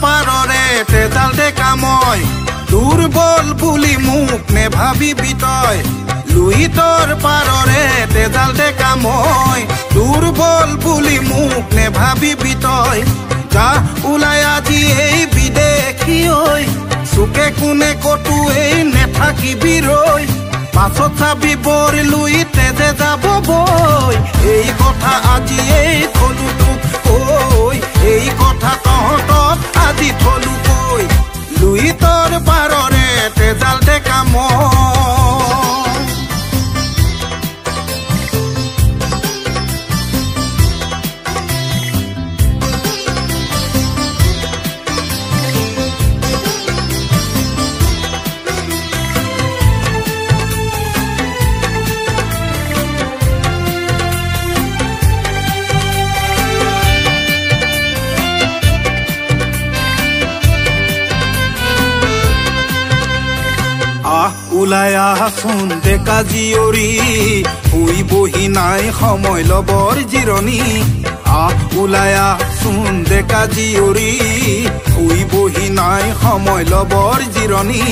পাৰৰে তেজাল ডেকা মই দুৰ্বল বুলি মোক নেভাবিবি তই লুইতৰ পাৰৰে তেজাল ডেকা মই দুৰ্বল বুলি মোক নেভাবিবি তই যা ওলাই আজি এই বিদেশী ঐ চুকে কোনে কতো এই নেথাকিবি ৰৈ পাছত চাবি বৰ লুই তেজে যাব বৈ এই কথা আজি এই থলু তোক কৈ এই কথা তহঁতক আজি থলু কৈ লুইতৰ পাৰৰে তেজাল ডেকা ওলাই আহচোন ডেকা জীয়ৰী শুই বহি নাই সময় লবৰ জিৰণি ওলাই আহচোন ডেকা জীয়ৰী শুই বহি নাই সময় লবৰ জিৰণি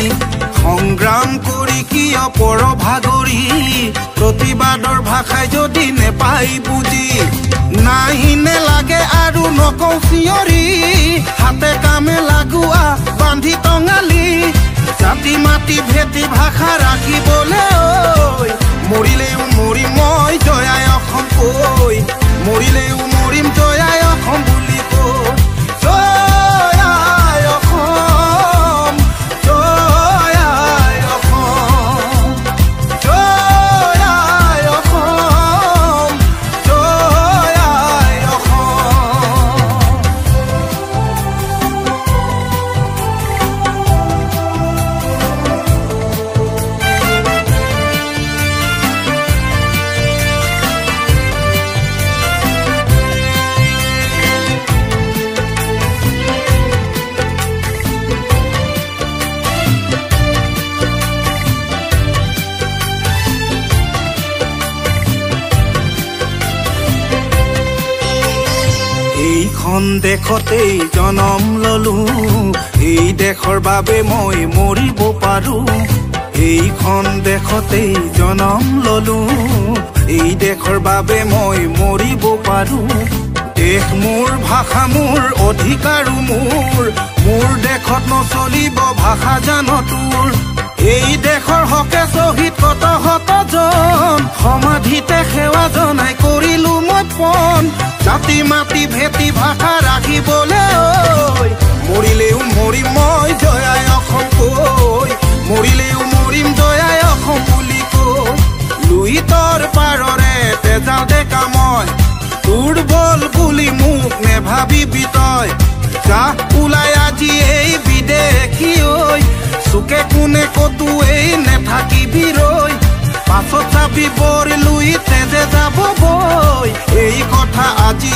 সংগ্ৰাম কৰি কিয় পৰ ভাগৰি প্ৰতিবাদৰ ভাষাই যদি নেপাই বুজি নাই নেলাগে আৰু নকওঁ চিঞৰি হাতে কামে লাগোৱা বান্ধি টঙালি জাতি মাটি ভেটি ভাষা ৰাখিবলে ঐ মৰিলেও মৰিম মই জয়াই অসম কৈ মৰিলেও মৰিম জয়াই অসম বুলি কৈ জয়াই অসম জয়াই অসম জয়াই অসম জয়াই অসম এইখন দেশতেই জনম ললো এই দেশৰ বাবে মই মৰিব পাৰো এইখন দেশতেই জনম ললো এই দেশৰ বাবে মই মৰিব পাৰো দেশ মোৰ ভাষা মোৰ অধিকাৰো মোৰ দেশত নচলিব ভাষা জানো তোৰ এই দেশৰ হকে শ্বহীদ কত শতজন সমাধিতে সেৱা জনাই কৰিলো মই পণ জাতি মাটি ভেটি ভাষা ৰাখিবলে ঐ মৰিলেও মৰিম মই জয়াই অসম কৈ মৰিলেও মৰিম জয়াই অসম বুলি কৈ লুইতৰ পাৰৰে তেজাল ডেকা মই দুৰ্বল বুলি মোক নেভাবিবি তই যা ওলাই আজি এই বিদেশী ঐ চুকে কোনে কতো এই নেথাকিবি ৰৈ পাছত চাবি বৰ লুই তেজে যাব বৈ এই কথা আজি